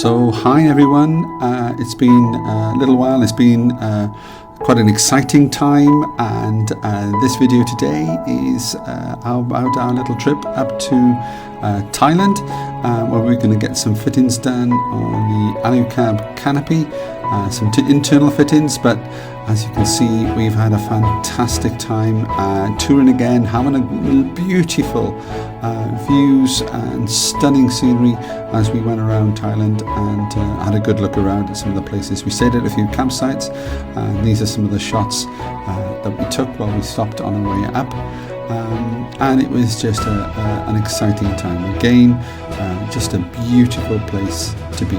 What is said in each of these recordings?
So hi everyone, it's been a little while, it's been quite an exciting time, and this video today is about our little trip up to Thailand, where we're going to get some fittings done on the Alu-Cab Canopy, some internal fittings, but as you can see we've had a fantastic time touring again, having a beautiful views and stunning scenery as we went around Thailand and had a good look around at some of the places. We stayed at a few campsites, and these are some of the shots that we took while we stopped on our way up, and it was just an exciting time again, just a beautiful place to be.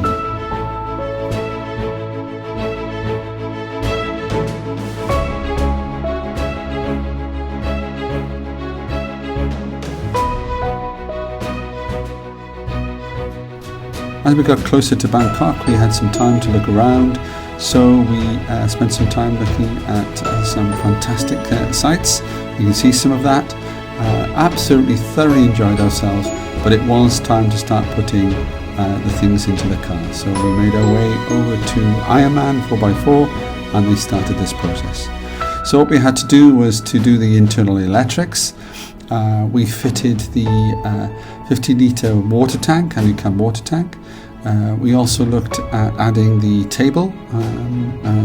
As we got closer to Bangkok, we had some time to look around, so we spent some time looking at some fantastic sites. You can see some of that. Absolutely thoroughly enjoyed ourselves, but it was time to start putting the things into the car. So we made our way over to Ironman 4x4 and we started this process. So what we had to do was to do the internal electrics. We fitted the 50-litre water tank, Alu-Cab water tank. We also looked at adding the table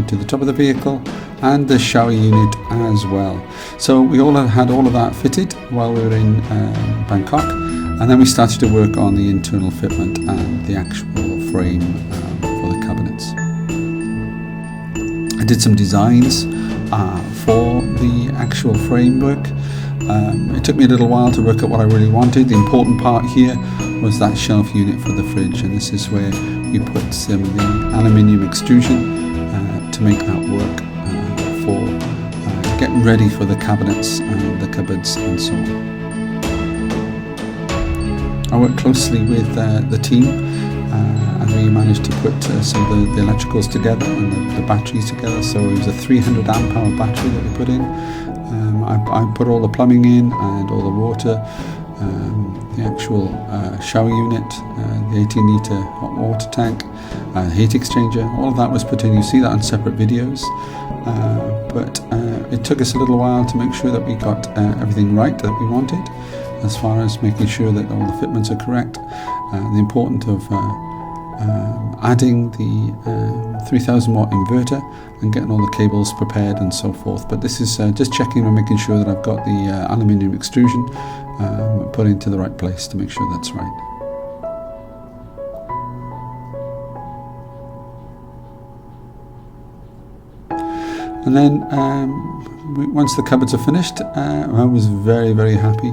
to the top of the vehicle and the shower unit as well. So we had all of that fitted while we were in Bangkok, and then we started to work on the internal fitment and the actual frame for the cabinets. I did some designs for the actual framework. It took me a little while to work out what I really wanted. The important part here was that shelf unit for the fridge, and this is where we put some of the aluminium extrusion to make that work for getting ready for the cabinets and the cupboards and so on. I worked closely with the team and we managed to put some of the electricals together and the batteries together. So it was a 300 amp hour battery that we put in. I put all the plumbing in and all the water, the actual shower unit, the 18-litre hot water tank, heat exchanger, all of that was put in. You see that on separate videos, but it took us a little while to make sure that we got everything right that we wanted, as far as making sure that all the fitments are correct, the importance of adding the 3000 watt inverter and getting all the cables prepared and so forth. But this is just checking and making sure that I've got the aluminium extrusion put into the right place to make sure that's right. And then once the cupboards are finished, I was very, very happy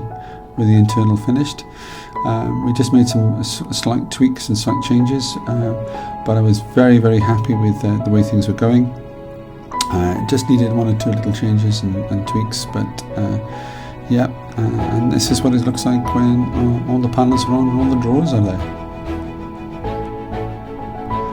with the internal finished. We just made some slight tweaks and slight changes, but I was very, very happy with the way things were going. Just needed one or two little changes and tweaks, but yeah, and this is what it looks like when all the panels are on and all the drawers are there.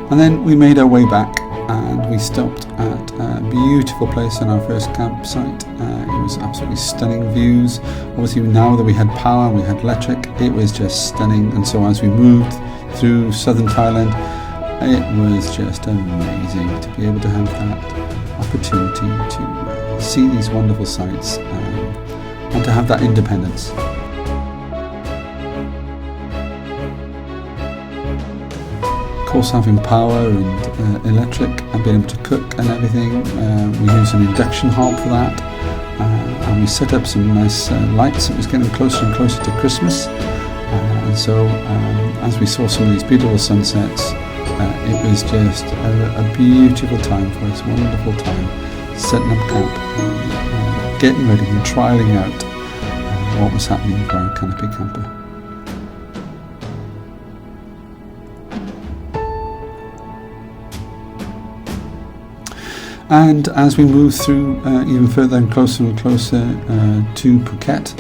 And then we made our way back and we stopped at a beautiful place on our first campsite. It was absolutely stunning views. Obviously now that we had power, we had electric, it was just stunning. And so as we moved through southern Thailand, it was just amazing to be able to have that opportunity to see these wonderful sights and to have that independence. Of course, having power and electric and being able to cook and everything, we used an induction hob for that, and we set up some nice lights. It was getting closer and closer to Christmas, and so as we saw some of these beautiful sunsets, it was just a beautiful time for us, wonderful time, setting up camp, getting ready and trialling out what was happening for our canopy camper. And as we moved through even further and closer to Phuket,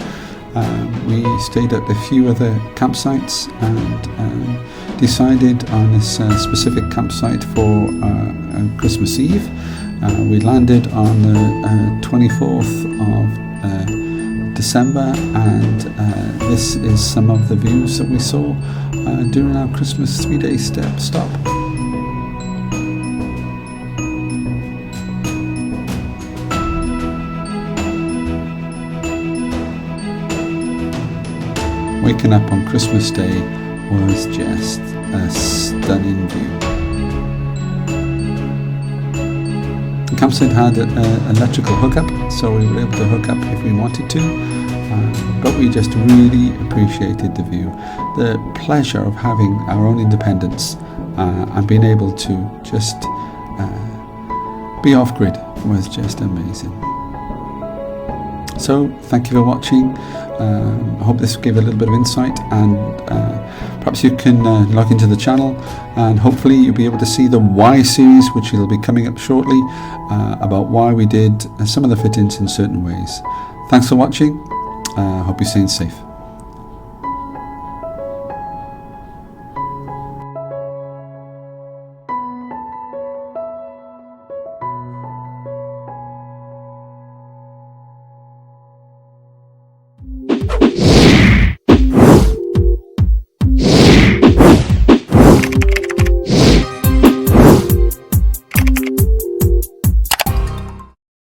we stayed at a few other campsites and decided on this specific campsite for Christmas Eve. We landed on the 24th of December, and this is some of the views that we saw during our Christmas 3-day stop. Waking up on Christmas Day was just a stunning view. The campsite had an electrical hookup, so we were able to hook up if we wanted to, but we just really appreciated the view. The pleasure of having our own independence and being able to just be off-grid was just amazing. So thank you for watching. I hope this gave a little bit of insight, and perhaps you can log into the channel, and hopefully you'll be able to see the why series, which will be coming up shortly, about why we did some of the fit-ins in certain ways. Thanks for watching. Hope you're staying safe.